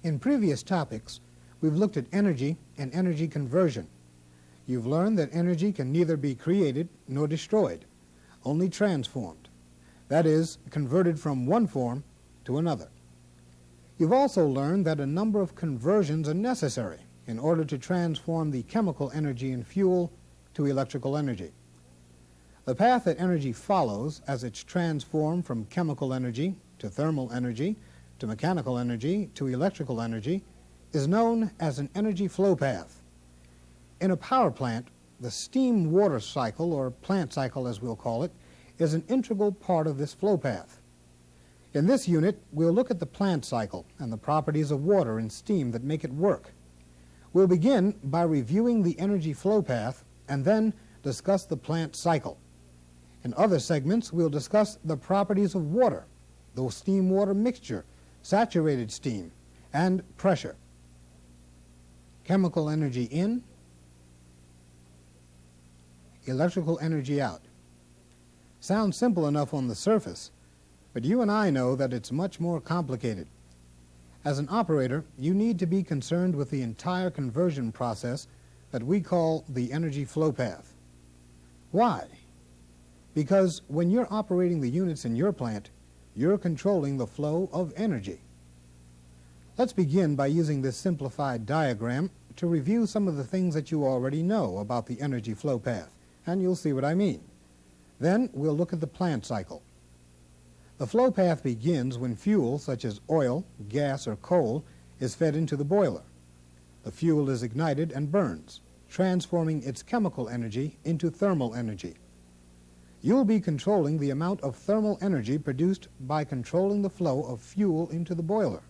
In previous topics, we've looked at energy and energy conversion. You've learned that energy can neither be created nor destroyed, only transformed. That is, converted from one form to another. You've also learned that a number of conversions are necessary in order to transform the chemical energy in fuel to electrical energy. The path that energy follows as it's transformed from chemical energy to thermal energy to mechanical energy to electrical energy is known as an energy flow path. In a power plant, the steam water cycle, or plant cycle as we'll call it, is an integral part of this flow path. In this unit, we'll look at the plant cycle and the properties of water and steam that make it work. We'll begin by reviewing the energy flow path and then discuss the plant cycle. In other segments, we'll discuss the properties of water, the steam-water mixture, saturated steam, and pressure. Chemical energy in, electrical energy out. Sounds simple enough on the surface, but you and I know that it's much more complicated. As an operator, you need to be concerned with the entire conversion process that we call the energy flow path. Why? Because when you're operating the units in your plant, you're controlling the flow of energy. Let's begin by using this simplified diagram to review some of the things that you already know about the energy flow path, and you'll see what I mean. Then we'll look at the plant cycle. The flow path begins when fuel, such as oil, gas, or coal, is fed into the boiler. The fuel is ignited and burns, transforming its chemical energy into thermal energy. You'll be controlling the amount of thermal energy produced by controlling the flow of fuel into the boiler.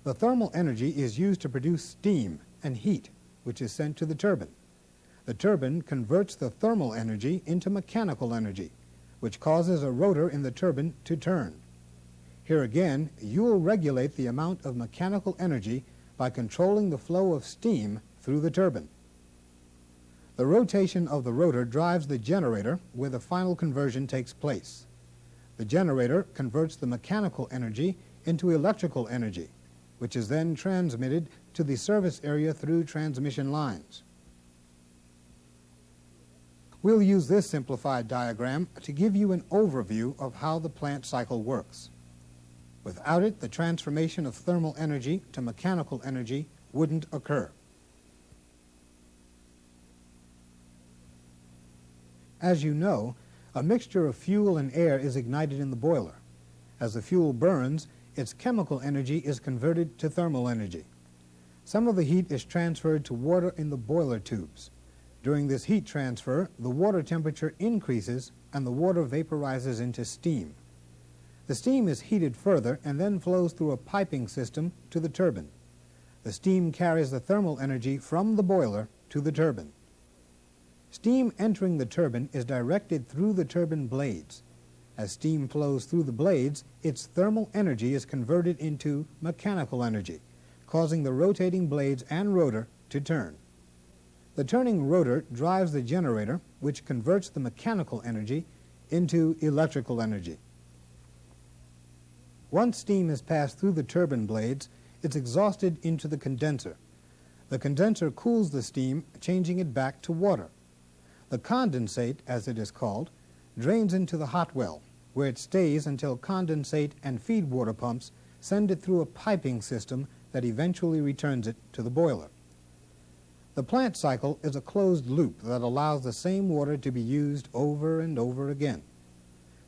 The thermal energy is used to produce steam and heat, which is sent to the turbine. The turbine converts the thermal energy into mechanical energy, which causes a rotor in the turbine to turn. Here again, you will regulate the amount of mechanical energy by controlling the flow of steam through the turbine. The rotation of the rotor drives the generator where the final conversion takes place. The generator converts the mechanical energy into electrical energy, which is then transmitted to the service area through transmission lines. We'll use this simplified diagram to give you an overview of how the plant cycle works. Without it, the transformation of thermal energy to mechanical energy wouldn't occur. As you know, a mixture of fuel and air is ignited in the boiler. As the fuel burns, its chemical energy is converted to thermal energy. Some of the heat is transferred to water in the boiler tubes. During this heat transfer, the water temperature increases and the water vaporizes into steam. The steam is heated further and then flows through a piping system to the turbine. The steam carries the thermal energy from the boiler to the turbine. Steam entering the turbine is directed through the turbine blades. As steam flows through the blades, its thermal energy is converted into mechanical energy, causing the rotating blades and rotor to turn. The turning rotor drives the generator, which converts the mechanical energy into electrical energy. Once steam is passed through the turbine blades, it's exhausted into the condenser. The condenser cools the steam, changing it back to water. The condensate, as it is called, drains into the hot well, where it stays until condensate and feed water pumps send it through a piping system that eventually returns it to the boiler. The plant cycle is a closed loop that allows the same water to be used over and over again.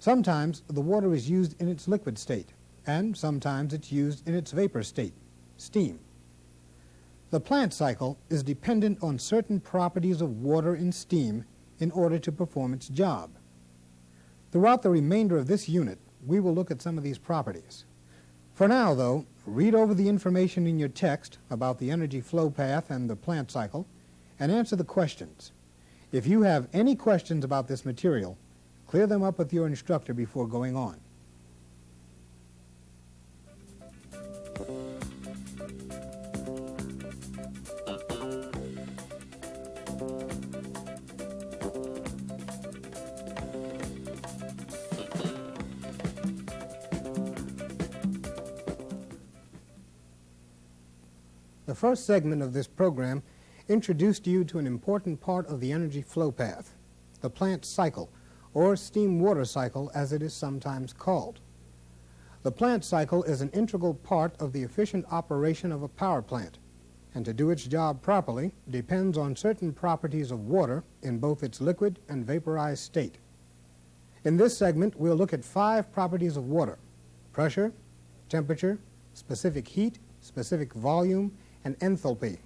Sometimes the water is used in its liquid state, and sometimes it's used in its vapor state, steam. The plant cycle is dependent on certain properties of water and steam in order to perform its job. Throughout the remainder of this unit, we will look at some of these properties. For now, though, read over the information in your text about the energy flow path and the plant cycle and answer the questions. If you have any questions about this material, clear them up with your instructor before going on. The first segment of this program introduced you to an important part of the energy flow path, the plant cycle, or steam-water cycle as it is sometimes called. The plant cycle is an integral part of the efficient operation of a power plant, and to do its job properly depends on certain properties of water in both its liquid and vaporized state. In this segment, we'll look at 5 properties of water: pressure, temperature, specific heat, specific volume, and enthalpy.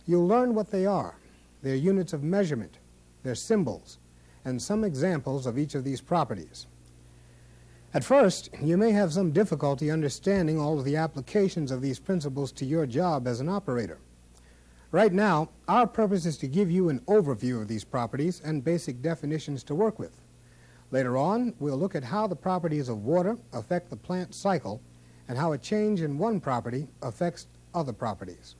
You'll learn what they are, their units of measurement, their symbols, and some examples of each of these properties. At first, you may have some difficulty understanding all of the applications of these principles to your job as an operator. Right now, our purpose is to give you an overview of these properties and basic definitions to work with. Later on, we'll look at how the properties of water affect the plant cycle and how a change in one property affects other properties.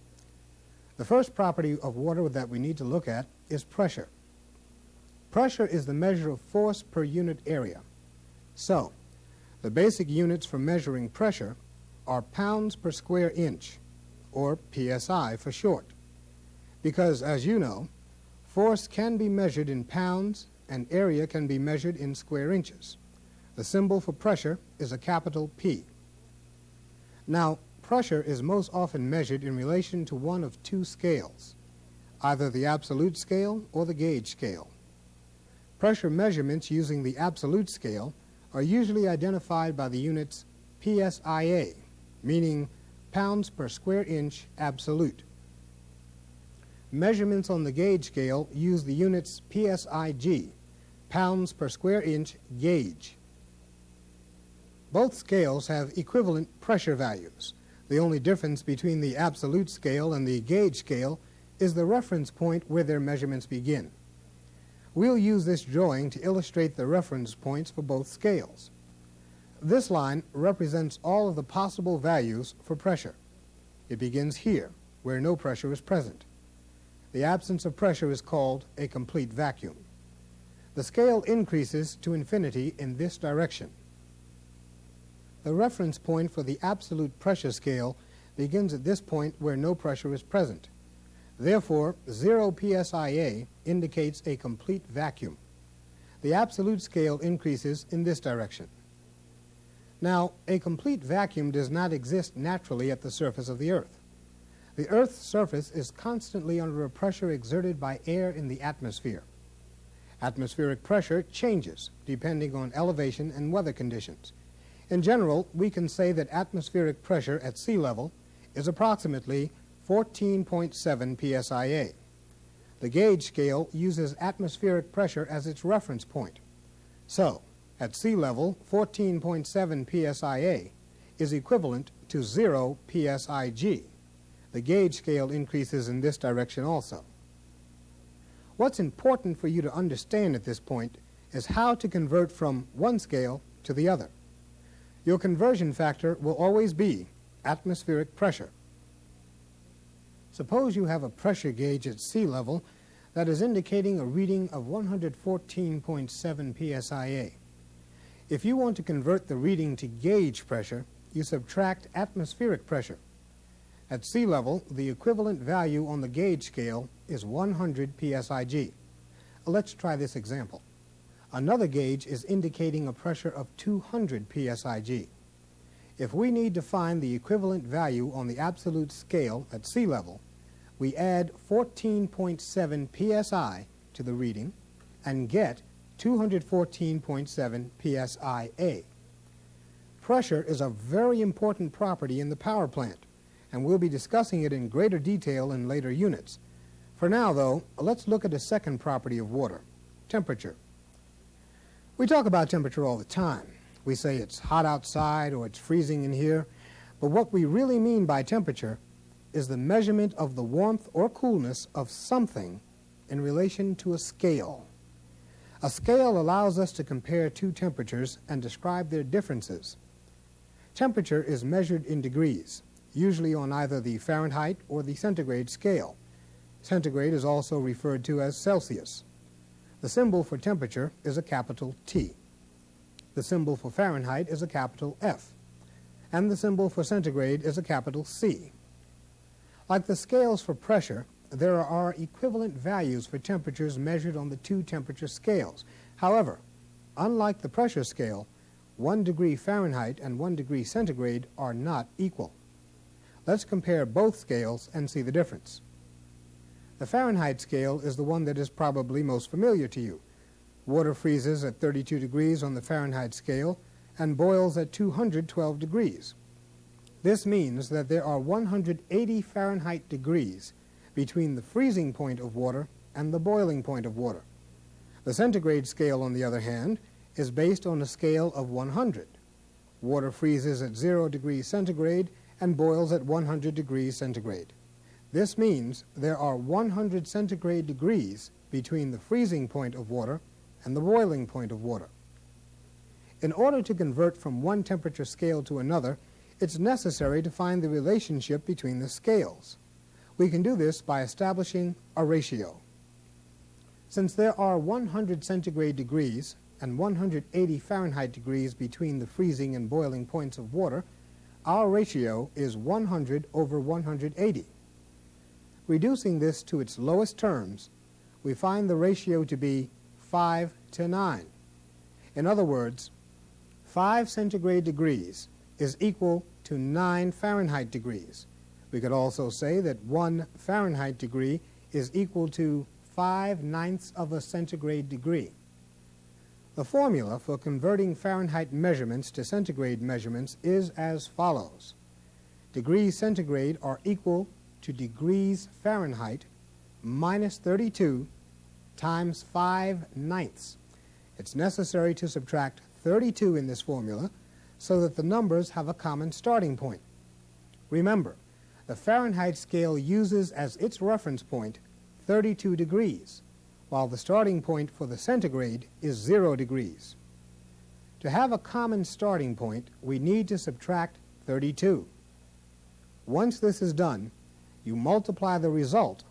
The first property of water that we need to look at is pressure. Pressure is the measure of force per unit area. So, the basic units for measuring pressure are pounds per square inch, or PSI for short, because, as you know, force can be measured in pounds and area can be measured in square inches. The symbol for pressure is a capital P. Now, pressure is most often measured in relation to one of 2 scales, either the absolute scale or the gauge scale. Pressure measurements using the absolute scale are usually identified by the units PSIA, meaning pounds per square inch absolute. Measurements on the gauge scale use the units PSIG, pounds per square inch gauge. Both scales have equivalent pressure values. The only difference between the absolute scale and the gauge scale is the reference point where their measurements begin. We'll use this drawing to illustrate the reference points for both scales. This line represents all of the possible values for pressure. It begins here, where no pressure is present. The absence of pressure is called a complete vacuum. The scale increases to infinity in this direction. The reference point for the absolute pressure scale begins at this point where no pressure is present. Therefore, 0 PSIA indicates a complete vacuum. The absolute scale increases in this direction. Now, a complete vacuum does not exist naturally at the surface of the Earth. The Earth's surface is constantly under a pressure exerted by air in the atmosphere. Atmospheric pressure changes depending on elevation and weather conditions. In general, we can say that atmospheric pressure at sea level is approximately 14.7 PSIA. The gauge scale uses atmospheric pressure as its reference point. So, at sea level, 14.7 PSIA is equivalent to 0 PSIG. The gauge scale increases in this direction also. What's important for you to understand at this point is how to convert from one scale to the other. Your conversion factor will always be atmospheric pressure. Suppose you have a pressure gauge at sea level that is indicating a reading of 114.7 PSIA. If you want to convert the reading to gauge pressure, you subtract atmospheric pressure. At sea level, the equivalent value on the gauge scale is 100 PSIG. Let's try this example. Another gauge is indicating a pressure of 200 PSIG. If we need to find the equivalent value on the absolute scale at sea level, we add 14.7 PSI to the reading and get 214.7 PSIA. Pressure is a very important property in the power plant, and we'll be discussing it in greater detail in later units. For now, though, let's look at a second property of water, temperature. We talk about temperature all the time. We say it's hot outside or it's freezing in here, but what we really mean by temperature is the measurement of the warmth or coolness of something in relation to a scale. A scale allows us to compare 2 temperatures and describe their differences. Temperature is measured in degrees, usually on either the Fahrenheit or the centigrade scale. Centigrade is also referred to as Celsius. The symbol for temperature is a capital T. The symbol for Fahrenheit is a capital F. And the symbol for centigrade is a capital C. Like the scales for pressure, there are equivalent values for temperatures measured on the two temperature scales. However, unlike the pressure scale, 1 degree Fahrenheit and 1 degree centigrade are not equal. Let's compare both scales and see the difference. The Fahrenheit scale is the one that is probably most familiar to you. Water freezes at 32 degrees on the Fahrenheit scale and boils at 212 degrees. This means that there are 180 Fahrenheit degrees between the freezing point of water and the boiling point of water. The centigrade scale, on the other hand, is based on a scale of 100. Water freezes at 0 degrees centigrade and boils at 100 degrees centigrade. This means there are 100 centigrade degrees between the freezing point of water and the boiling point of water. In order to convert from one temperature scale to another, it's necessary to find the relationship between the scales. We can do this by establishing a ratio. Since there are 100 centigrade degrees and 180 Fahrenheit degrees between the freezing and boiling points of water, our ratio is 100 over 180. Reducing this to its lowest terms, we find the ratio to be 5 to 9. In other words, 5 centigrade degrees is equal to 9 Fahrenheit degrees. We could also say that 1 Fahrenheit degree is equal to 5/9 of a centigrade degree. The formula for converting Fahrenheit measurements to centigrade measurements is as follows. Degrees centigrade are equal to degrees Fahrenheit minus 32 times 5/9. It's necessary to subtract 32 in this formula so that the numbers have a common starting point. Remember, the Fahrenheit scale uses as its reference point 32 degrees, while the starting point for the centigrade is 0 degrees. To have a common starting point, we need to subtract 32. Once this is done, you multiply the result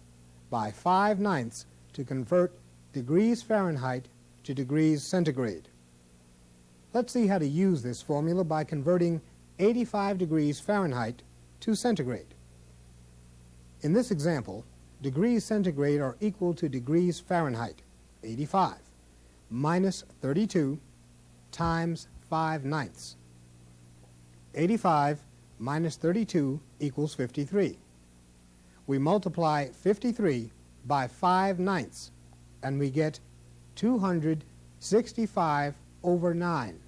by 5/9 to convert degrees Fahrenheit to degrees centigrade. Let's see how to use this formula by converting 85 degrees Fahrenheit to centigrade. In this example, degrees centigrade are equal to degrees Fahrenheit, 85, minus 32 times 5/9. 85 minus 32 equals 53. We multiply 53 by 5/9, and we get 265 over 9.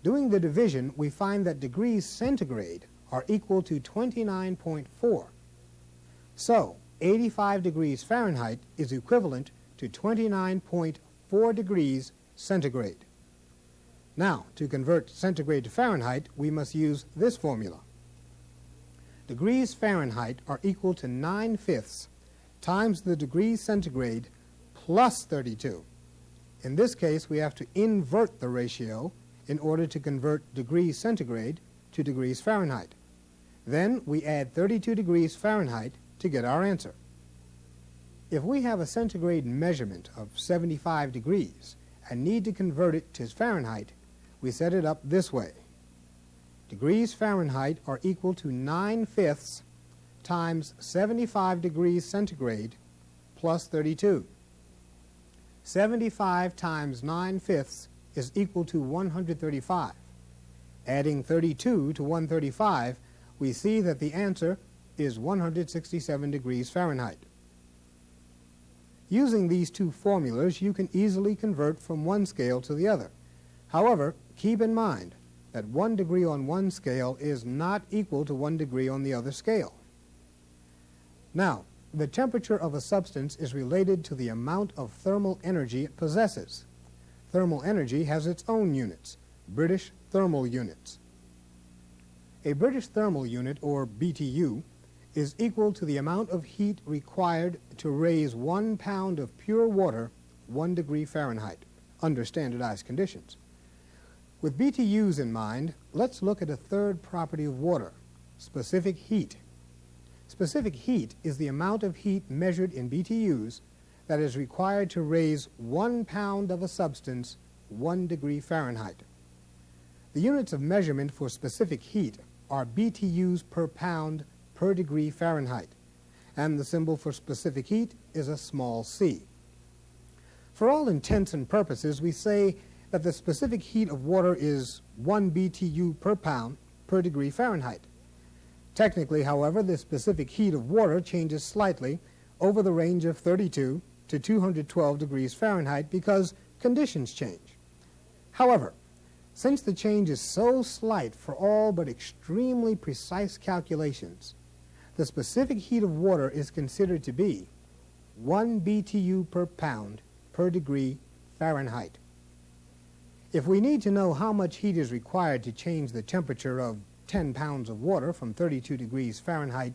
Doing the division, we find that degrees centigrade are equal to 29.4. So, 85 degrees Fahrenheit is equivalent to 29.4 degrees centigrade. Now, to convert centigrade to Fahrenheit, we must use this formula. Degrees Fahrenheit are equal to 9/5 times the degrees centigrade plus 32. In this case, we have to invert the ratio in order to convert degrees centigrade to degrees Fahrenheit. Then we add 32 degrees Fahrenheit to get our answer. If we have a centigrade measurement of 75 degrees and need to convert it to Fahrenheit, we set it up this way. Degrees Fahrenheit are equal to 9/5 times 75 degrees centigrade plus 32. 75 times 9/5 is equal to 135. Adding 32 to 135, we see that the answer is 167 degrees Fahrenheit. Using these two formulas, you can easily convert from one scale to the other. However, keep in mind that 1 degree on one scale is not equal to 1 degree on the other scale. Now, the temperature of a substance is related to the amount of thermal energy it possesses. Thermal energy has its own units, British thermal units. A British thermal unit, or BTU, is equal to the amount of heat required to raise 1 pound of pure water 1 degree Fahrenheit under standardized conditions. With BTUs in mind, let's look at a third property of water, specific heat. Specific heat is the amount of heat measured in BTUs that is required to raise 1 pound of a substance 1 degree Fahrenheit. The units of measurement for specific heat are BTUs per pound per degree Fahrenheit, and the symbol for specific heat is a small c. For all intents and purposes, we say that the specific heat of water is 1 BTU per pound per degree Fahrenheit. Technically, however, the specific heat of water changes slightly over the range of 32 to 212 degrees Fahrenheit because conditions change. However, since the change is so slight for all but extremely precise calculations, the specific heat of water is considered to be 1 BTU per pound per degree Fahrenheit. If we need to know how much heat is required to change the temperature of 10 pounds of water from 32 degrees Fahrenheit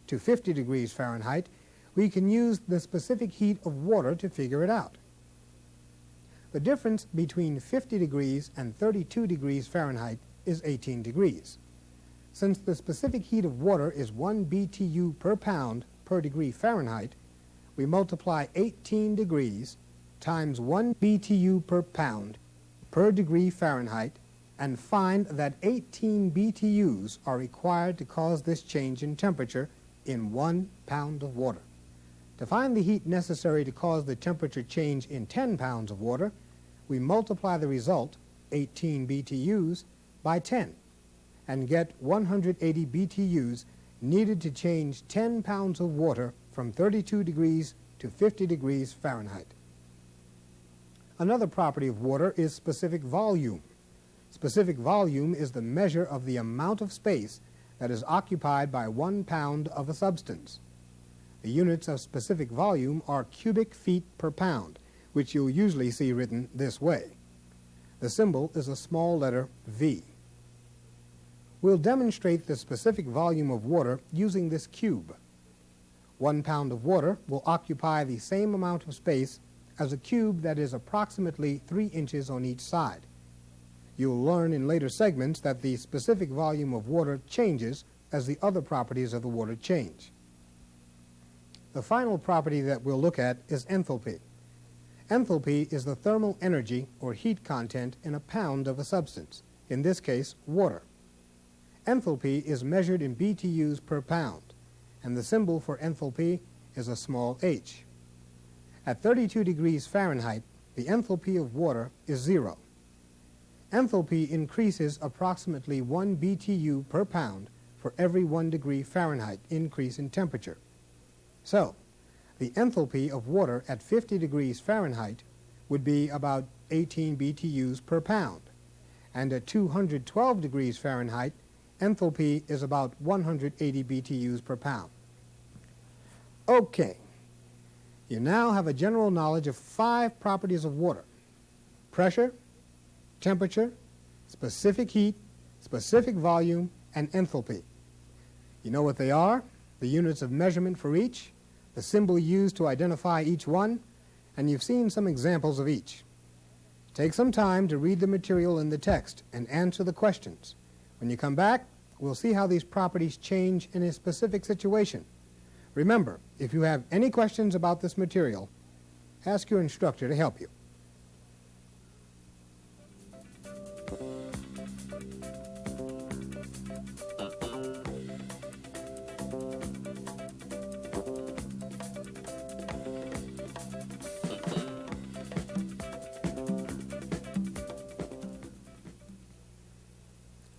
to 50 degrees Fahrenheit, we can use the specific heat of water to figure it out. The difference between 50 degrees and 32 degrees Fahrenheit is 18 degrees. Since the specific heat of water is 1 BTU per pound per degree Fahrenheit, we multiply 18 degrees times 1 BTU per pound per degree Fahrenheit and find that 18 BTUs are required to cause this change in temperature in 1 pound of water. To find the heat necessary to cause the temperature change in 10 pounds of water, we multiply the result, 18 BTUs, by 10 and get 180 BTUs needed to change 10 pounds of water from 32 degrees to 50 degrees Fahrenheit. Another property of water is specific volume. Specific volume is the measure of the amount of space that is occupied by 1 pound of a substance. The units of specific volume are cubic feet per pound, which you'll usually see written this way. The symbol is a small letter V. We'll demonstrate the specific volume of water using this cube. 1 pound of water will occupy the same amount of space as a cube that is approximately 3 inches on each side. You'll learn in later segments that the specific volume of water changes as the other properties of the water change. The final property that we'll look at is enthalpy. Enthalpy is the thermal energy or heat content in a pound of a substance, in this case water. Enthalpy is measured in BTUs per pound, and the symbol for enthalpy is a small h. At 32 degrees Fahrenheit, the enthalpy of water is 0. Enthalpy increases approximately 1 BTU per pound for every 1 degree Fahrenheit increase in temperature. So, the enthalpy of water at 50 degrees Fahrenheit would be about 18 BTUs per pound, and at 212 degrees Fahrenheit, enthalpy is about 180 BTUs per pound. Okay, you now have a general knowledge of 5 properties of water: pressure, temperature, specific heat, specific volume, and enthalpy. You know what they are, the units of measurement for each, the symbol used to identify each one, and you've seen some examples of each. Take some time to read the material in the text and answer the questions. When you come back, we'll see how these properties change in a specific situation. Remember, if you have any questions about this material, ask your instructor to help you.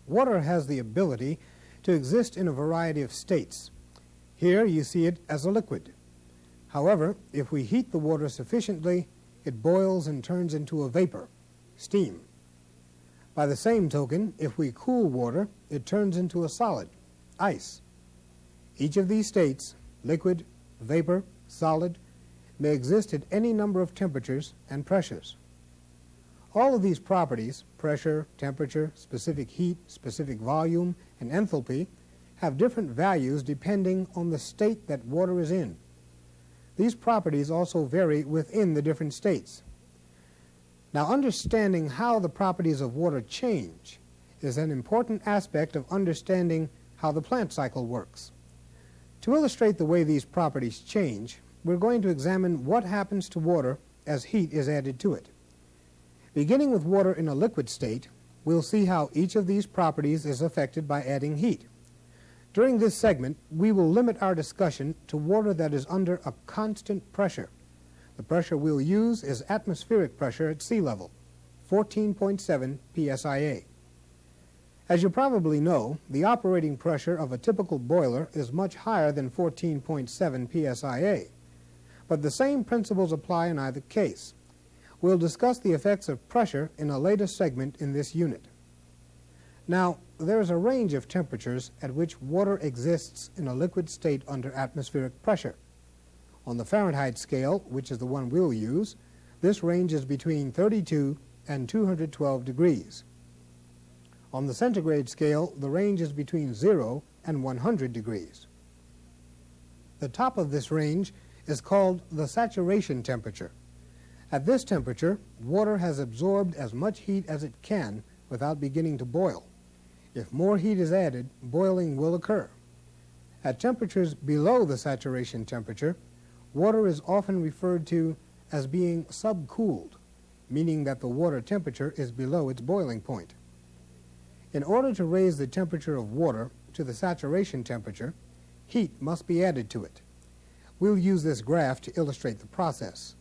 Water has the ability to exist in a variety of states. Here you see it as a liquid. However, if we heat the water sufficiently, it boils and turns into a vapor, steam. By the same token, if we cool water, it turns into a solid, ice. Each of these states, liquid, vapor, solid, may exist at any number of temperatures and pressures. All of these properties, pressure, temperature, specific heat, specific volume, and enthalpy, have different values depending on the state that water is in. These properties also vary within the different states. Now, understanding how the properties of water change is an important aspect of understanding how the plant cycle works. To illustrate the way these properties change, we're going to examine what happens to water as heat is added to it. Beginning with water in a liquid state, we'll see how each of these properties is affected by adding heat. During this segment, we will limit our discussion to water that is under a constant pressure. The pressure we'll use is atmospheric pressure at sea level, 14.7 psia. As you probably know, the operating pressure of a typical boiler is much higher than 14.7 psia, but the same principles apply in either case. We'll discuss the effects of pressure in a later segment in this unit. Now, there is a range of temperatures at which water exists in a liquid state under atmospheric pressure. On the Fahrenheit scale, which is the one we'll use, this range is between 32 and 212 degrees. On the centigrade scale, the range is between 0 and 100 degrees. The top of this range is called the saturation temperature. At this temperature, water has absorbed as much heat as it can without beginning to boil. If more heat is added, boiling will occur. At temperatures below the saturation temperature, water is often referred to as being subcooled, meaning that the water temperature is below its boiling point. In order to raise the temperature of water to the saturation temperature, heat must be added to it. We'll use this graph to illustrate the process.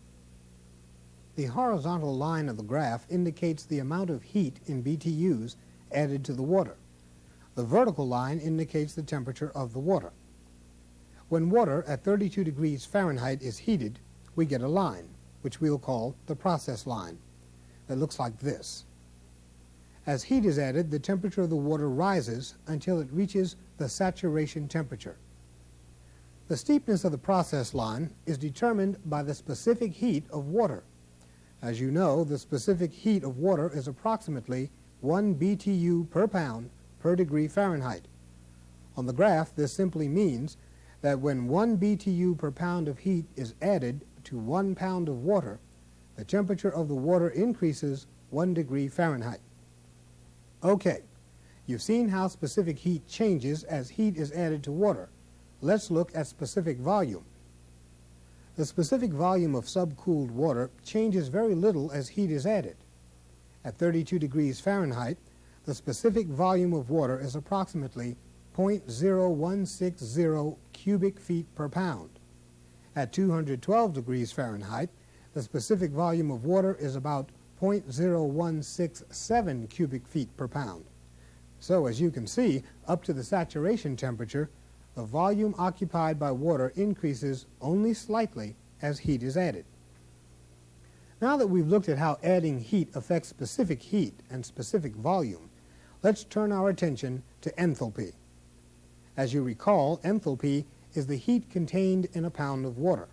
The horizontal line of the graph indicates the amount of heat in BTUs added to the water. The vertical line indicates the temperature of the water. When water at 32 degrees Fahrenheit is heated, we get a line, which we'll call the process line, that looks like this. As heat is added, the temperature of the water rises until it reaches the saturation temperature. The steepness of the process line is determined by the specific heat of water. As you know, the specific heat of water is approximately 1 BTU per pound per degree Fahrenheit. On the graph, this simply means that when 1 BTU per pound of heat is added to 1 pound of water, the temperature of the water increases 1 degree Fahrenheit. Okay, you've seen how specific heat changes as heat is added to water. Let's look at specific volume. The specific volume of subcooled water changes very little as heat is added. At 32 degrees Fahrenheit, the specific volume of water is approximately 0.0160 cubic feet per pound. At 212 degrees Fahrenheit, the specific volume of water is about 0.0167 cubic feet per pound. So, as you can see, up to the saturation temperature, the volume occupied by water increases only slightly as heat is added. Now that we've looked at how adding heat affects specific heat and specific volume, let's turn our attention to enthalpy. As you recall, enthalpy is the heat contained in a pound of water.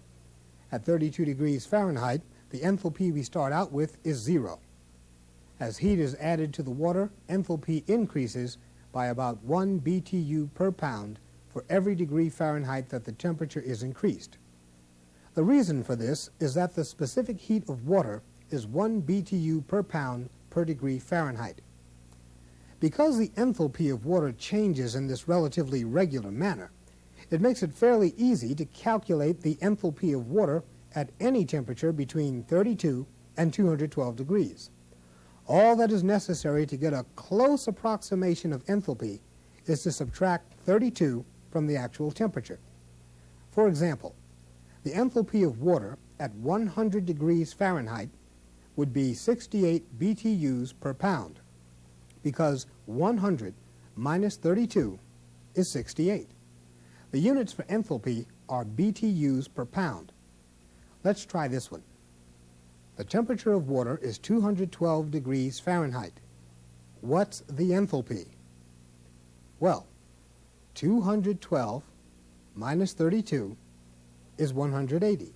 At 32 degrees Fahrenheit, the enthalpy we start out with is 0. As heat is added to the water, enthalpy increases by about 1 BTU per pound for every degree Fahrenheit that the temperature is increased. The reason for this is that the specific heat of water is 1 BTU per pound per degree Fahrenheit. Because the enthalpy of water changes in this relatively regular manner, it makes it fairly easy to calculate the enthalpy of water at any temperature between 32 and 212 degrees. All that is necessary to get a close approximation of enthalpy is to subtract 32 from the actual temperature. For example, the enthalpy of water at 100 degrees Fahrenheit would be 68 BTUs per pound, because 100 minus 32 is 68. The units for enthalpy are BTUs per pound. Let's try this one. The temperature of water is 212 degrees Fahrenheit. What's the enthalpy? Well, 212 minus 32 is 180.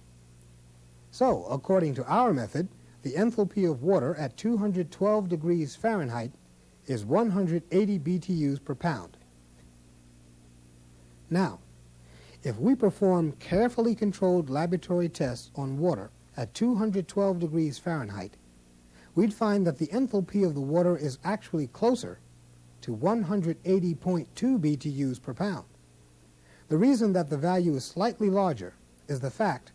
So, according to our method, the enthalpy of water at 212 degrees Fahrenheit is 180 BTUs per pound. Now, if we perform carefully controlled laboratory tests on water at 212 degrees Fahrenheit, we'd find that the enthalpy of the water is actually closer to 180.2 BTUs per pound. The reason that the value is slightly larger is the fact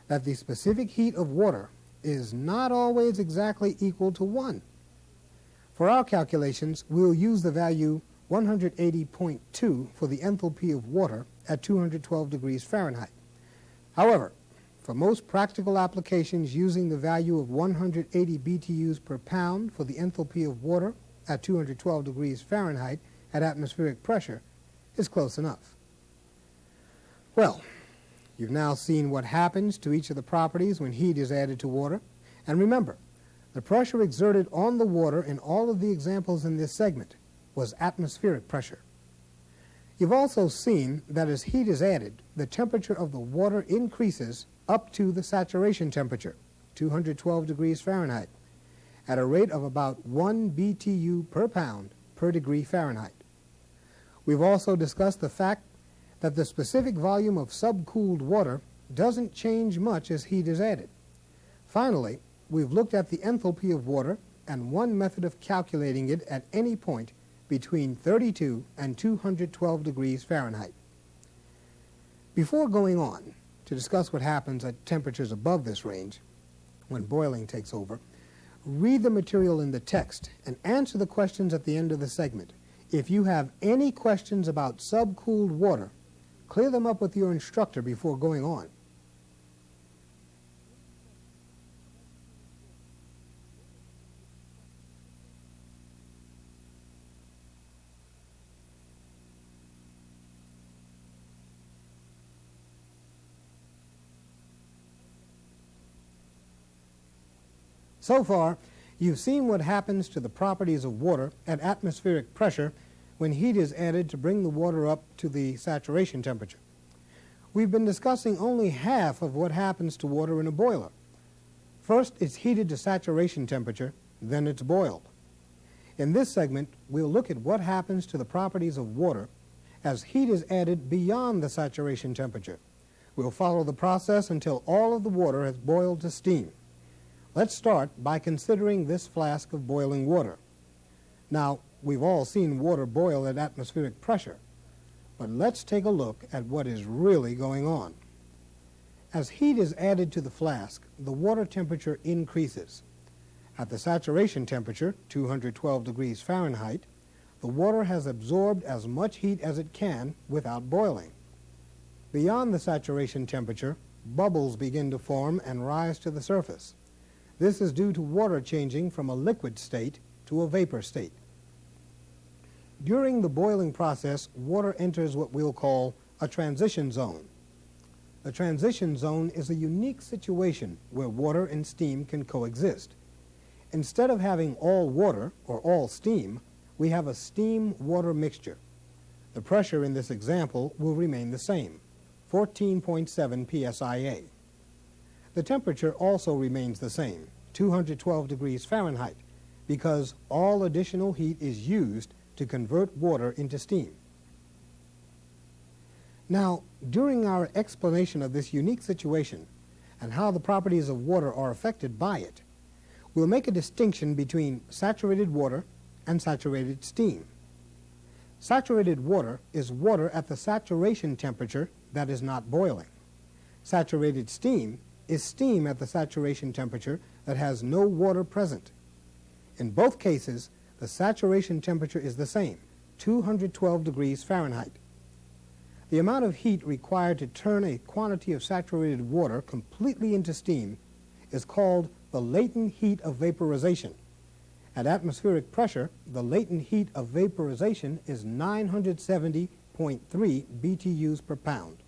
that the specific heat of water is not always exactly equal to 1. For our calculations, we'll use the value 180.2 for the enthalpy of water at 212 degrees Fahrenheit. However, for most practical applications, using the value of 180 BTUs per pound for the enthalpy of water at 212 degrees Fahrenheit at atmospheric pressure is close enough. Well, you've now seen what happens to each of the properties when heat is added to water. And remember, the pressure exerted on the water in all of the examples in this segment was atmospheric pressure. You've also seen that as heat is added, the temperature of the water increases up to the saturation temperature, 212 degrees Fahrenheit, at a rate of about 1 BTU per pound per degree Fahrenheit. We've also discussed the fact that the specific volume of subcooled water doesn't change much as heat is added. Finally, we've looked at the enthalpy of water and one method of calculating it at any point between 32 and 212 degrees Fahrenheit. Before going on to discuss what happens at temperatures above this range, when boiling takes over, read the material in the text and answer the questions at the end of the segment. If you have any questions about subcooled water, clear them up with your instructor before going on. So far, you've seen what happens to the properties of water at atmospheric pressure when heat is added to bring the water up to the saturation temperature. We've been discussing only half of what happens to water in a boiler. First, it's heated to saturation temperature, then it's boiled. In this segment, we'll look at what happens to the properties of water as heat is added beyond the saturation temperature. We'll follow the process until all of the water has boiled to steam. Let's start by considering this flask of boiling water. Now, we've all seen water boil at atmospheric pressure, but let's take a look at what is really going on. As heat is added to the flask, the water temperature increases. At the saturation temperature, 212 degrees Fahrenheit, the water has absorbed as much heat as it can without boiling. Beyond the saturation temperature, bubbles begin to form and rise to the surface. This is due to water changing from a liquid state to a vapor state. During the boiling process, water enters what we'll call a transition zone. The transition zone is a unique situation where water and steam can coexist. Instead of having all water or all steam, we have a steam-water mixture. The pressure in this example will remain the same, 14.7 psia. The temperature also remains the same, 212 degrees Fahrenheit, because all additional heat is used to convert water into steam. Now, during our explanation of this unique situation and how the properties of water are affected by it, we'll make a distinction between saturated water and saturated steam. Saturated water is water at the saturation temperature that is not boiling. Saturated steam is steam at the saturation temperature that has no water present. In both cases, the saturation temperature is the same, 212 degrees Fahrenheit. The amount of heat required to turn a quantity of saturated water completely into steam is called the latent heat of vaporization. At atmospheric pressure, the latent heat of vaporization is 970.3 BTUs per pound.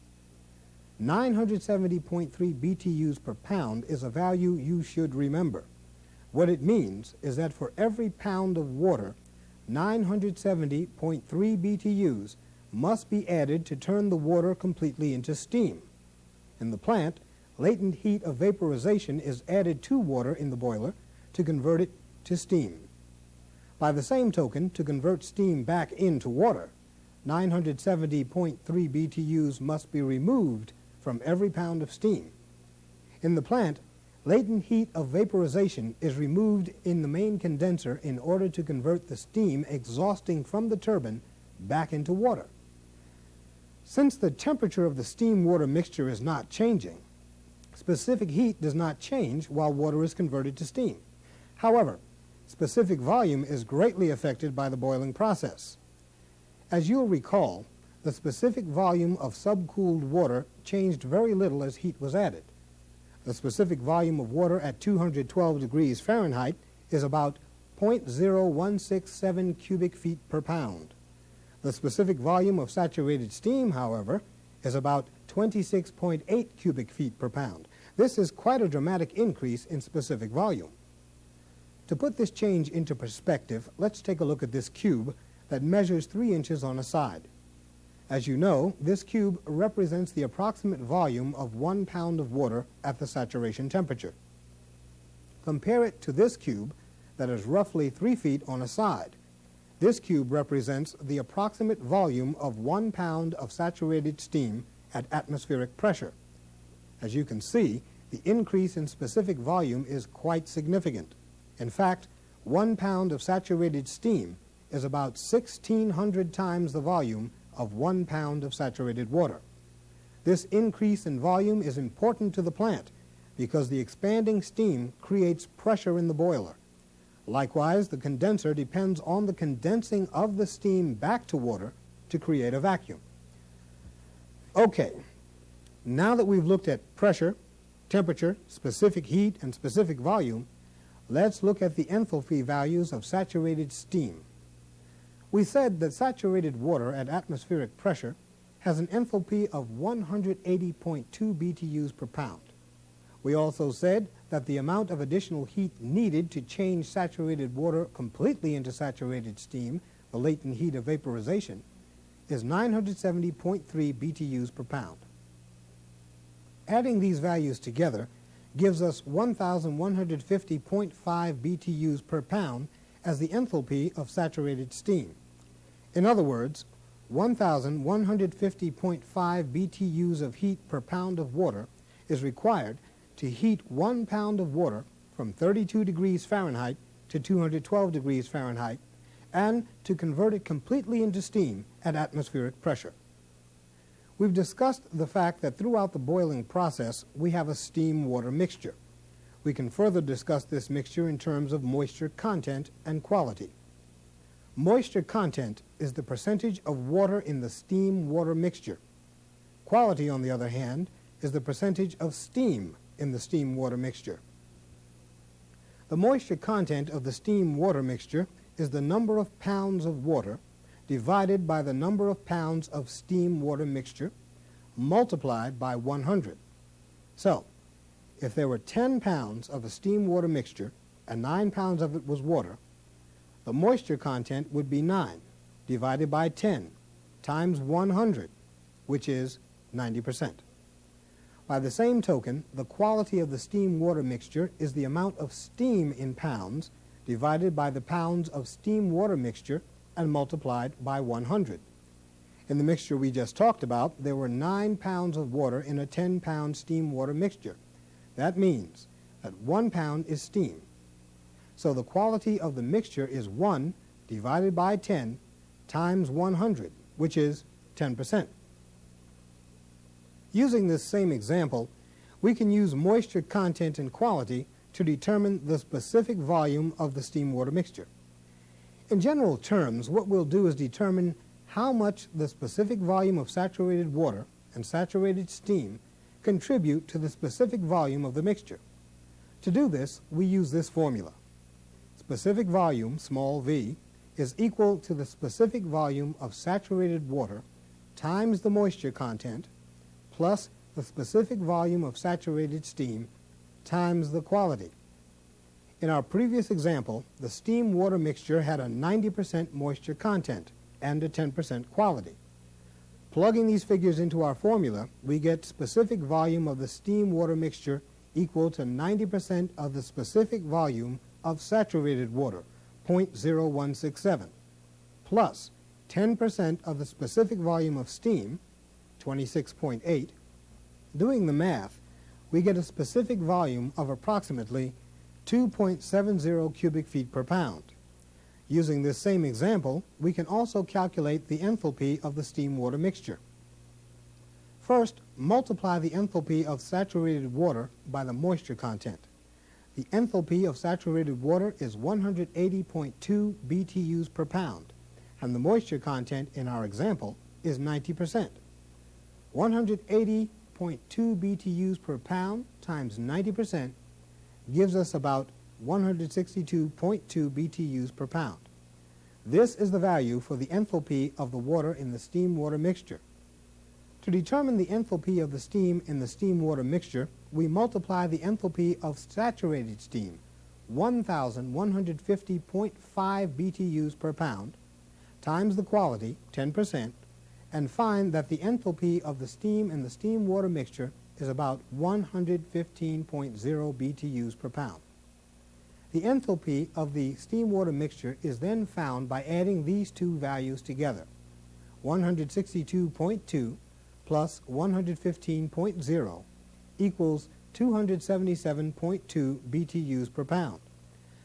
970.3 BTUs per pound is a value you should remember. What it means is that for every pound of water, 970.3 BTUs must be added to turn the water completely into steam. In the plant, latent heat of vaporization is added to water in the boiler to convert it to steam. By the same token, to convert steam back into water, 970.3 BTUs must be removed from every pound of steam. In the plant, latent heat of vaporization is removed in the main condenser in order to convert the steam exhausting from the turbine back into water. Since the temperature of the steam-water mixture is not changing, specific heat does not change while water is converted to steam. However, specific volume is greatly affected by the boiling process. As you'll recall, the specific volume of subcooled water changed very little as heat was added. The specific volume of water at 212 degrees Fahrenheit is about 0.0167 cubic feet per pound. The specific volume of saturated steam, however, is about 26.8 cubic feet per pound. This is quite a dramatic increase in specific volume. To put this change into perspective, let's take a look at this cube that measures 3 inches on a side. As you know, this cube represents the approximate volume of 1 pound of water at the saturation temperature. Compare it to this cube that is roughly 3 feet on a side. This cube represents the approximate volume of 1 pound of saturated steam at atmospheric pressure. As you can see, the increase in specific volume is quite significant. In fact, 1 pound of saturated steam is about 1,600 times the volume of 1 pound of saturated water. This increase in volume is important to the plant because the expanding steam creates pressure in the boiler. Likewise, the condenser depends on the condensing of the steam back to water to create a vacuum. Okay, now that we've looked at pressure, temperature, specific heat, and specific volume, let's look at the enthalpy values of saturated steam. We said that saturated water at atmospheric pressure has an enthalpy of 180.2 BTUs per pound. We also said that the amount of additional heat needed to change saturated water completely into saturated steam, the latent heat of vaporization, is 970.3 BTUs per pound. Adding these values together gives us 1,150.5 BTUs per pound as the enthalpy of saturated steam. In other words, 1,150.5 BTUs of heat per pound of water is required to heat 1 pound of water from 32 degrees Fahrenheit to 212 degrees Fahrenheit and to convert it completely into steam at atmospheric pressure. We've discussed the fact that throughout the boiling process we have a steam-water mixture. We can further discuss this mixture in terms of moisture content and quality. Moisture content is the percentage of water in the steam-water mixture. Quality, on the other hand, is the percentage of steam in the steam-water mixture. The moisture content of the steam-water mixture is the number of pounds of water divided by the number of pounds of steam-water mixture multiplied by 100. So, if there were 10 pounds of a steam-water mixture and 9 pounds of it was water, the moisture content would be 9 divided by 10 times 100, which is 90%. By the same token, the quality of the steam-water mixture is the amount of steam in pounds divided by the pounds of steam-water mixture and multiplied by 100. In the mixture we just talked about, there were 9 pounds of water in a 10-pound steam-water mixture. That means that 1 pound is steam. So the quality of the mixture is 1 divided by 10 times 100, which is 10%. Using this same example, we can use moisture content and quality to determine the specific volume of the steam-water mixture. In general terms, what we'll do is determine how much the specific volume of saturated water and saturated steam contribute to the specific volume of the mixture. To do this, we use this formula. Specific volume, small v, is equal to the specific volume of saturated water times the moisture content plus the specific volume of saturated steam times the quality. In our previous example, the steam-water mixture had a 90% moisture content and a 10% quality. Plugging these figures into our formula, we get specific volume of the steam-water mixture equal to 90% of the specific volume of saturated water, 0.0167, plus 10% of the specific volume of steam, 26.8. Doing the math, we get a specific volume of approximately 2.70 cubic feet per pound. Using this same example, we can also calculate the enthalpy of the steam-water mixture. First, multiply the enthalpy of saturated water by the moisture content. The enthalpy of saturated water is 180.2 BTUs per pound. and the moisture content in our example is 90%. 180.2 BTUs per pound times 90% gives us about 162.2 BTUs per pound. This is the value for the enthalpy of the water in the steam-water mixture. To determine the enthalpy of the steam in the steam-water mixture, we multiply the enthalpy of saturated steam, 1,150.5 BTUs per pound, times the quality, 10%, and find that the enthalpy of the steam in the steam-water mixture is about 115.0 BTUs per pound. The enthalpy of the steam-water mixture is then found by adding these two values together. 162.2 plus 115.0 equals 277.2 BTUs per pound.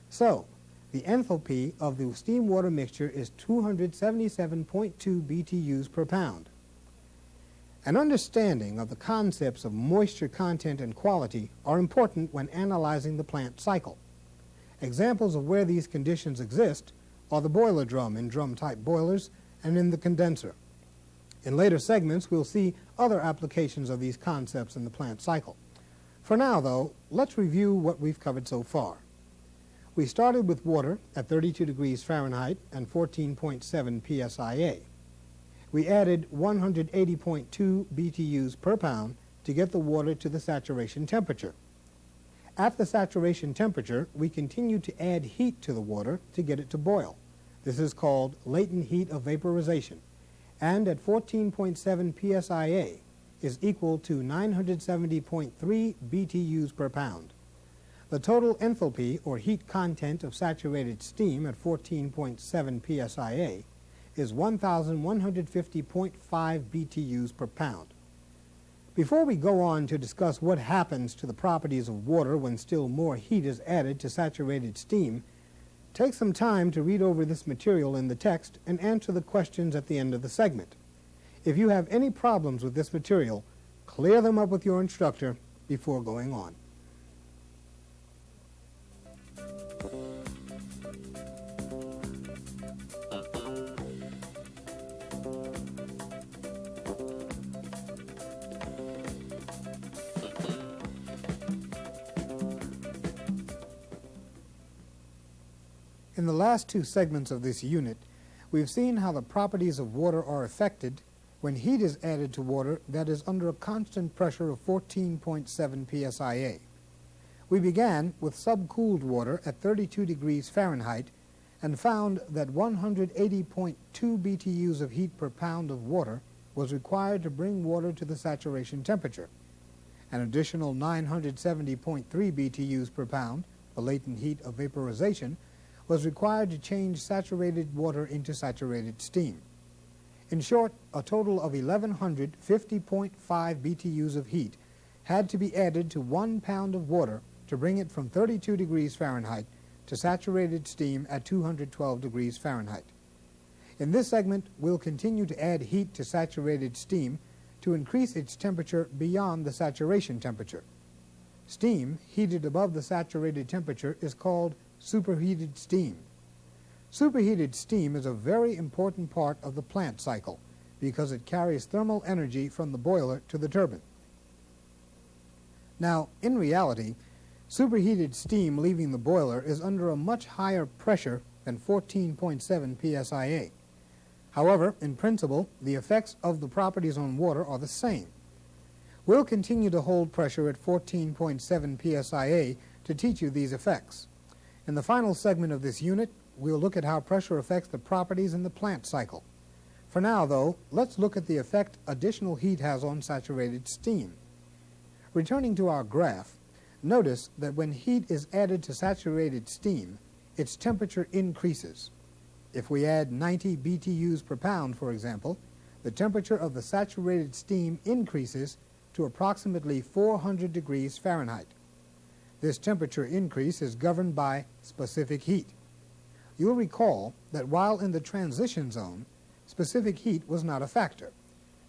So, the enthalpy of the steam-water mixture is 277.2 BTUs per pound. An understanding of the concepts of moisture content and quality are important when analyzing the plant cycle. Examples of where these conditions exist are the boiler drum in drum-type boilers and in the condenser. In later segments, we'll see other applications of these concepts in the plant cycle. For now, though, let's review what we've covered so far. We started with water at 32 degrees Fahrenheit and 14.7 psia. We added 180.2 BTUs per pound to get the water to the saturation temperature. At the saturation temperature, we continue to add heat to the water to get it to boil. This is called latent heat of vaporization, and at 14.7 psia is equal to 970.3 BTUs per pound. The total enthalpy, or heat content, of saturated steam at 14.7 psia is 1,150.5 BTUs per pound. Before we go on to discuss what happens to the properties of water when still more heat is added to saturated steam, take some time to read over this material in the text and answer the questions at the end of the segment. If you have any problems with this material, clear them up with your instructor before going on. In the last two segments of this unit, we've seen how the properties of water are affected when heat is added to water that is under a constant pressure of 14.7 psia. We began with subcooled water at 32 degrees Fahrenheit and found that 180.2 BTUs of heat per pound of water was required to bring water to the saturation temperature. An additional 970.3 BTUs per pound, the latent heat of vaporization, was required to change saturated water into saturated steam. In short, a total of 1,150.5 BTUs of heat had to be added to 1 pound of water to bring it from 32 degrees Fahrenheit to saturated steam at 212 degrees Fahrenheit. In this segment, we'll continue to add heat to saturated steam to increase its temperature beyond the saturation temperature. Steam heated above the saturated temperature is called superheated steam. Superheated steam is a very important part of the plant cycle because it carries thermal energy from the boiler to the turbine. Now, in reality, superheated steam leaving the boiler is under a much higher pressure than 14.7 psia. However, in principle, the effects of the properties on water are the same. We'll continue to hold pressure at 14.7 psia to teach you these effects. In the final segment of this unit, we'll look at how pressure affects the properties in the plant cycle. For now, though, let's look at the effect additional heat has on saturated steam. Returning to our graph, notice that when heat is added to saturated steam, its temperature increases. If we add 90 BTUs per pound, for example, the temperature of the saturated steam increases to approximately 400 degrees Fahrenheit. This temperature increase is governed by specific heat. You'll recall that while in the transition zone, specific heat was not a factor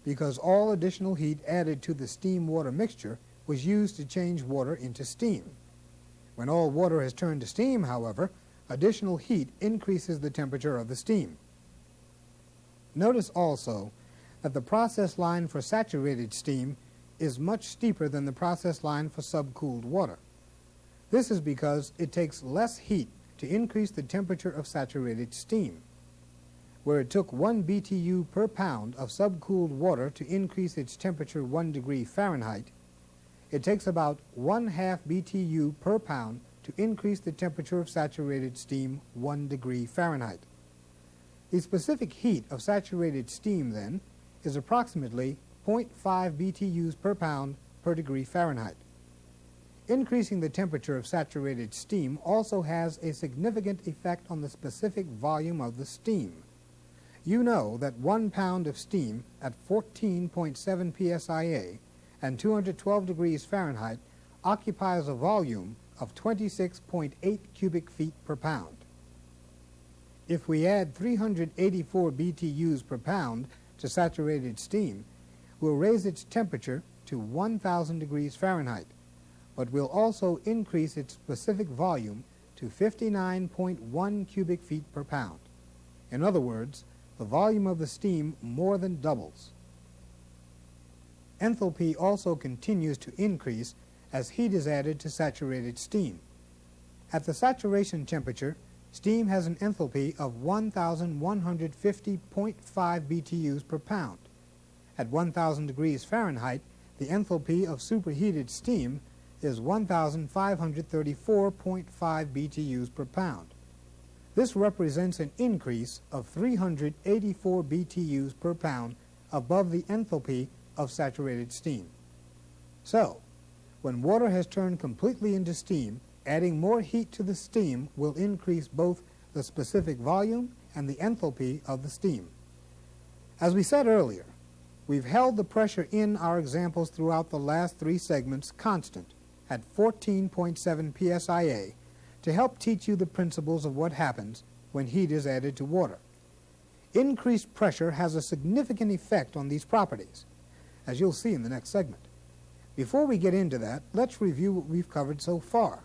because all additional heat added to the steam-water mixture was used to change water into steam. When all water has turned to steam, however, additional heat increases the temperature of the steam. Notice also that the process line for saturated steam is much steeper than the process line for subcooled water. This is because it takes less heat to increase the temperature of saturated steam. Where it took 1 BTU per pound of subcooled water to increase its temperature 1 degree Fahrenheit, it takes about 1/2 BTU per pound to increase the temperature of saturated steam 1 degree Fahrenheit. The specific heat of saturated steam, then, is approximately 0.5 BTUs per pound per degree Fahrenheit. Increasing the temperature of saturated steam also has a significant effect on the specific volume of the steam. You know that 1 pound of steam at 14.7 psia and 212 degrees Fahrenheit occupies a volume of 26.8 cubic feet per pound. If we add 384 BTUs per pound to saturated steam, we'll raise its temperature to 1,000 degrees Fahrenheit, but we'll also increase its specific volume to 59.1 cubic feet per pound. In other words, the volume of the steam more than doubles. Enthalpy also continues to increase as heat is added to saturated steam. At the saturation temperature, steam has an enthalpy of 1,150.5 BTUs per pound. At 1,000 degrees Fahrenheit, the enthalpy of superheated steam is 1,534.5 BTUs per pound. This represents an increase of 384 BTUs per pound above the enthalpy of saturated steam. So, when water has turned completely into steam, adding more heat to the steam will increase both the specific volume and the enthalpy of the steam. As we said earlier, we've held the pressure in our examples throughout the last 3 segments constant at 14.7 psia to help teach you the principles of what happens when heat is added to water. Increased pressure has a significant effect on these properties, as you'll see in the next segment. Before we get into that, let's review what we've covered so far.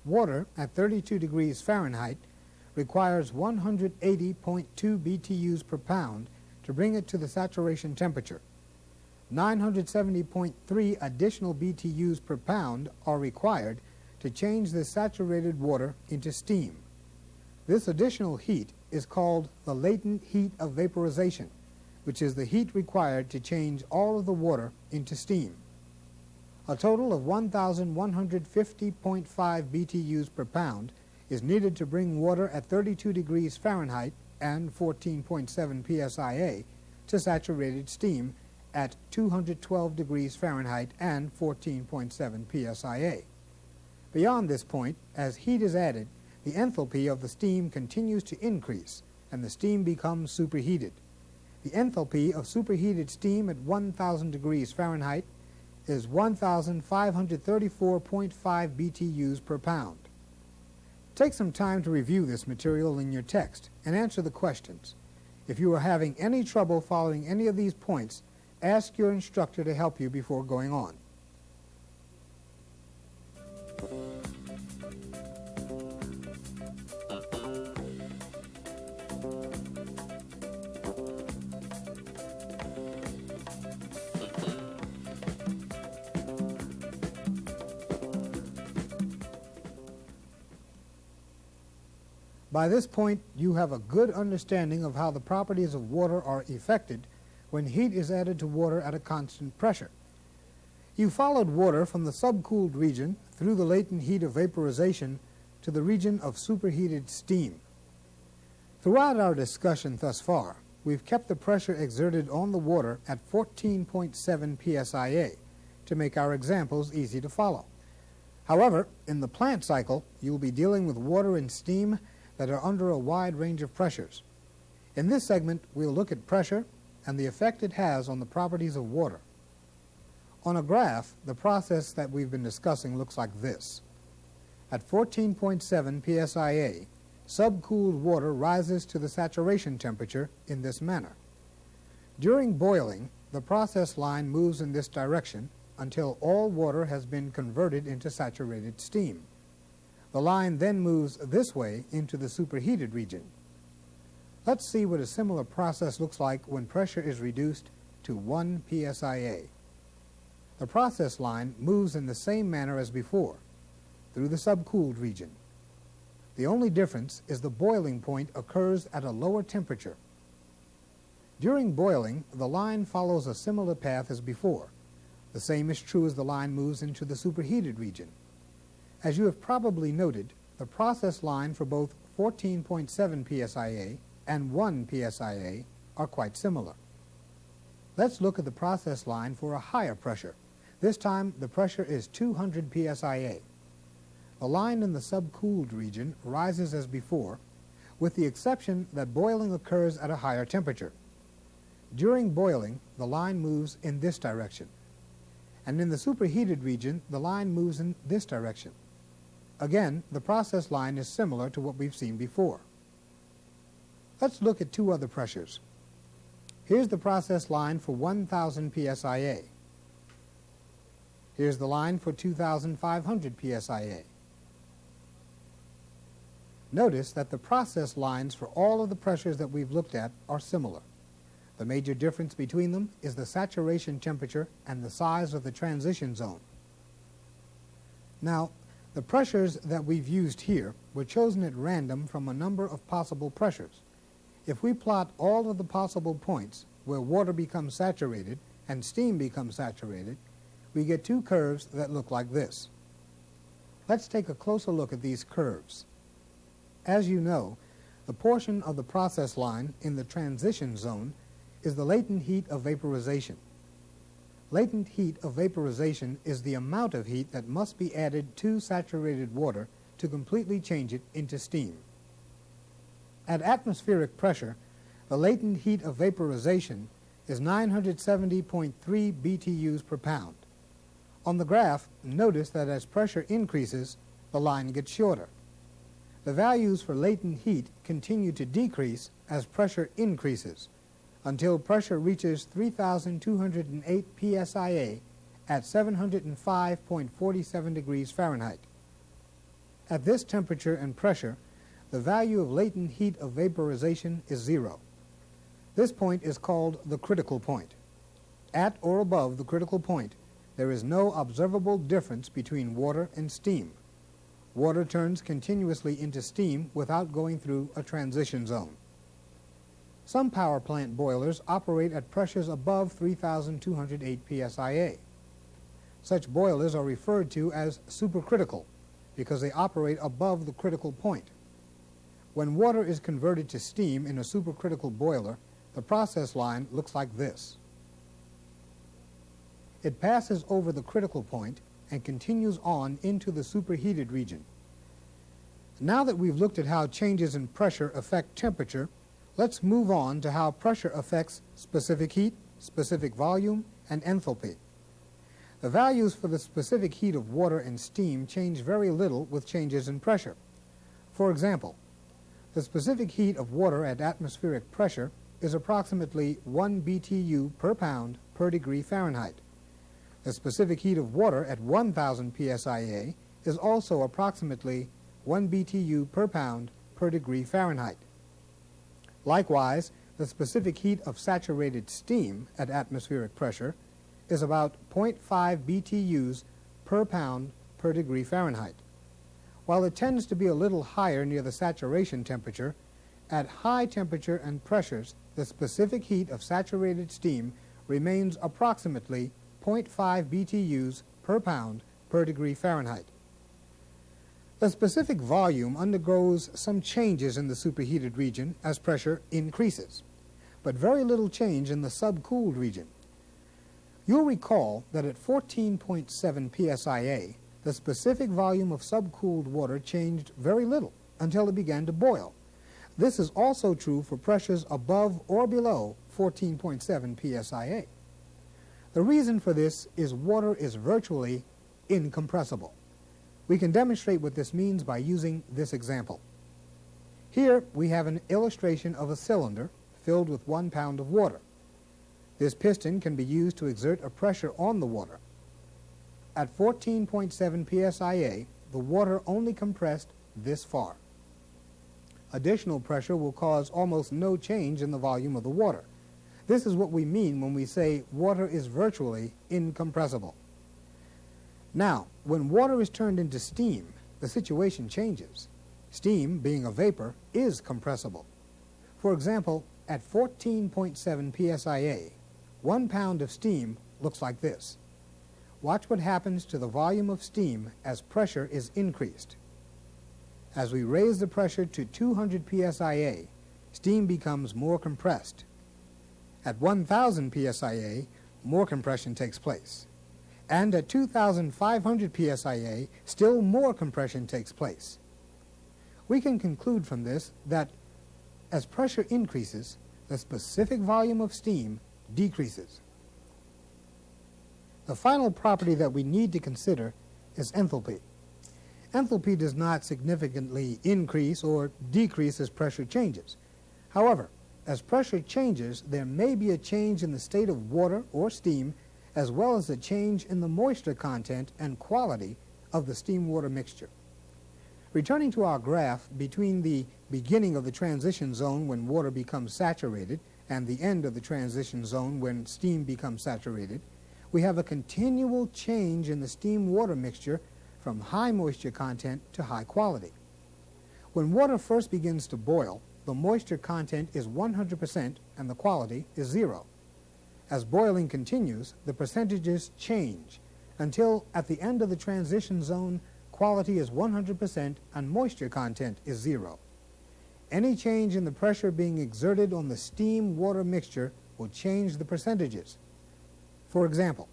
Water at 32 degrees Fahrenheit requires 180.2 BTUs per pound to bring it to the saturation temperature. 970.3 additional BTUs per pound are required to change the saturated water into steam. This additional heat is called the latent heat of vaporization, which is the heat required to change all of the water into steam. A total of 1,150.5 BTUs per pound is needed to bring water at 32 degrees Fahrenheit and 14.7 psia to saturated steam at 212 degrees Fahrenheit and 14.7 psia. Beyond this point, as heat is added, the enthalpy of the steam continues to increase and the steam becomes superheated. The enthalpy of superheated steam at 1,000 degrees Fahrenheit is 1,534.5 BTUs per pound. Take some time to review this material in your text and answer the questions. If you are having any trouble following any of these points, ask your instructor to help you before going on. By this point, you have a good understanding of how the properties of water are affected when heat is added to water at a constant pressure. You followed water from the subcooled region through the latent heat of vaporization to the region of superheated steam. Throughout our discussion thus far, we've kept the pressure exerted on the water at 14.7 psia to make our examples easy to follow. However, in the plant cycle, you'll be dealing with water and steam that are under a wide range of pressures. In this segment, we'll look at pressure and the effect it has on the properties of water. On a graph, the process that we've been discussing looks like this. At 14.7 psia, subcooled water rises to the saturation temperature in this manner. During boiling, the process line moves in this direction until all water has been converted into saturated steam. The line then moves this way into the superheated region. Let's see what a similar process looks like when pressure is reduced to 1 psia. The process line moves in the same manner as before, through the subcooled region. The only difference is the boiling point occurs at a lower temperature. During boiling, the line follows a similar path as before. The same is true as the line moves into the superheated region. As you have probably noted, the process line for both 14.7 psia and 1 psia are quite similar. Let's look at the process line for a higher pressure. This time the pressure is 200 psia. The line in the subcooled region rises as before, with the exception that boiling occurs at a higher temperature. During boiling, the line moves in this direction, and in the superheated region, the line moves in this direction. Again, the process line is similar to what we've seen before. Let's look at two other pressures. Here's the process line for 1,000 psia. Here's the line for 2,500 psia. Notice that the process lines for all of the pressures that we've looked at are similar. The major difference between them is the saturation temperature and the size of the transition zone. Now, the pressures that we've used here were chosen at random from a number of possible pressures. If we plot all of the possible points where water becomes saturated and steam becomes saturated, we get two curves that look like this. Let's take a closer look at these curves. As you know, the portion of the process line in the transition zone is the latent heat of vaporization. Latent heat of vaporization is the amount of heat that must be added to saturated water to completely change it into steam. At atmospheric pressure, the latent heat of vaporization is 970.3 BTUs per pound. On the graph, notice that as pressure increases, the line gets shorter. The values for latent heat continue to decrease as pressure increases, until pressure reaches 3,208 psia at 705.47 degrees Fahrenheit. At this temperature and pressure, the value of latent heat of vaporization is 0. This point is called the critical point. At or above the critical point, there is no observable difference between water and steam. Water turns continuously into steam without going through a transition zone. Some power plant boilers operate at pressures above 3,208 psia. Such boilers are referred to as supercritical because they operate above the critical point. When water is converted to steam in a supercritical boiler, the process line looks like this. It passes over the critical point and continues on into the superheated region. Now that we've looked at how changes in pressure affect temperature, let's move on to how pressure affects specific heat, specific volume, and enthalpy. The values for the specific heat of water and steam change very little with changes in pressure. For example, the specific heat of water at atmospheric pressure is approximately 1 BTU per pound per degree Fahrenheit. The specific heat of water at 1,000 psia is also approximately 1 BTU per pound per degree Fahrenheit. Likewise, the specific heat of saturated steam at atmospheric pressure is about 0.5 BTUs per pound per degree Fahrenheit. While it tends to be a little higher near the saturation temperature, at high temperature and pressures, the specific heat of saturated steam remains approximately 0.5 BTUs per pound per degree Fahrenheit. The specific volume undergoes some changes in the superheated region as pressure increases, but very little change in the subcooled region. You'll recall that at 14.7 psia, the specific volume of subcooled water changed very little until it began to boil. This is also true for pressures above or below 14.7 psia. The reason for this is water is virtually incompressible. We can demonstrate what this means by using this example. Here we have an illustration of a cylinder filled with 1 pound of water. This piston can be used to exert a pressure on the water. At 14.7 psia, the water only compressed this far. additional pressure will cause almost no change in the volume of the water. This is what we mean when we say water is virtually incompressible. Now, when water is turned into steam, the situation changes. Steam, being a vapor, is compressible. For example, at 14.7 psia, 1 pound of steam looks like this. Watch what happens to the volume of steam as pressure is increased. As we raise the pressure to 200 psia, steam becomes more compressed. At 1000 psia, more compression takes place. And at 2500 psia, still more compression takes place. We can conclude from this that as pressure increases, the specific volume of steam decreases. The final property that we need to consider is enthalpy. Enthalpy does not significantly increase or decrease as pressure changes. However, as pressure changes, there may be a change in the state of water or steam, as well as a change in the moisture content and quality of the steam-water mixture. Returning to our graph, between the beginning of the transition zone when water becomes saturated and the end of the transition zone when steam becomes saturated, we have a continual change in the steam-water mixture from high moisture content to high quality. When water first begins to boil, the moisture content is 100% and the quality is 0. As boiling continues, the percentages change until at the end of the transition zone, quality is 100% and moisture content is 0. Any change in the pressure being exerted on the steam-water mixture will change the percentages. For example,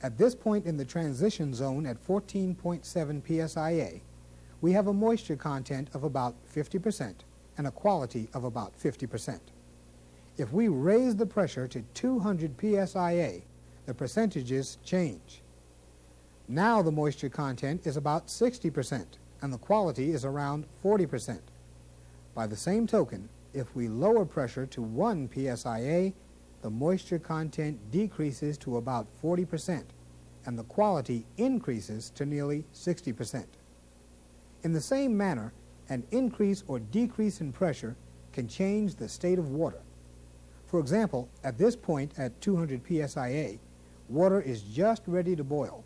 at this point in the transition zone at 14.7 psia, we have a moisture content of about 50% and a quality of about 50%. If we raise the pressure to 200 psia, the percentages change. Now the moisture content is about 60% and the quality is around 40%. By the same token, if we lower pressure to 1 psia, the moisture content decreases to about 40% and the quality increases to nearly 60%. In the same manner, an increase or decrease in pressure can change the state of water. For example, at this point at 200 psia, water is just ready to boil.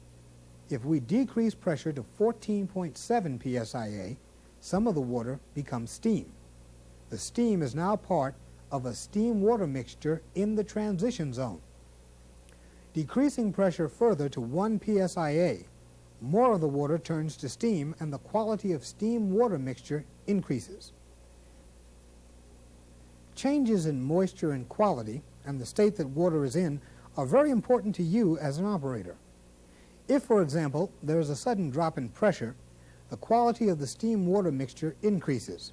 If we decrease pressure to 14.7 psia, some of the water becomes steam. The steam is now part of a steam-water mixture in the transition zone. Decreasing pressure further to 1 psia, more of the water turns to steam and the quality of steam-water mixture increases. Changes in moisture and quality and the state that water is in are very important to you as an operator. If, for example, there is a sudden drop in pressure, the quality of the steam-water mixture increases.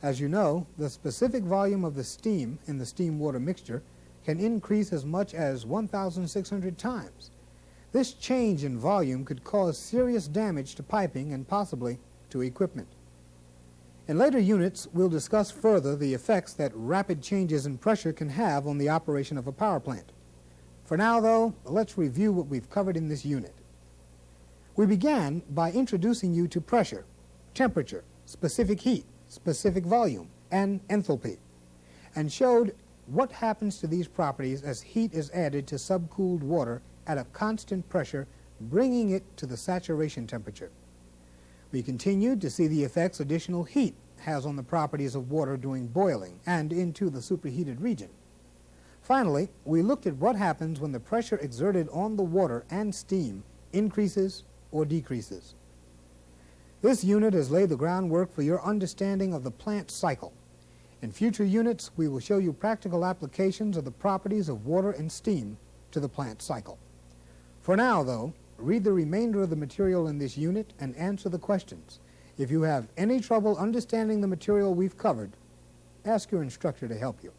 As you know, the specific volume of the steam in the steam-water mixture can increase as much as 1,600 times. This change in volume could cause serious damage to piping and possibly to equipment. In later units, we'll discuss further the effects that rapid changes in pressure can have on the operation of a power plant. For now, though, let's review what we've covered in this unit. We began by introducing you to pressure, temperature, specific heat, specific volume, and enthalpy, and showed what happens to these properties as heat is added to subcooled water at a constant pressure, bringing it to the saturation temperature. We continued to see the effects additional heat has on the properties of water during boiling and into the superheated region. Finally, we looked at what happens when the pressure exerted on the water and steam increases or decreases. This unit has laid the groundwork for your understanding of the plant cycle. In future units, we will show you practical applications of the properties of water and steam to the plant cycle. For now, though, read the remainder of the material in this unit and answer the questions. If you have any trouble understanding the material we've covered, ask your instructor to help you.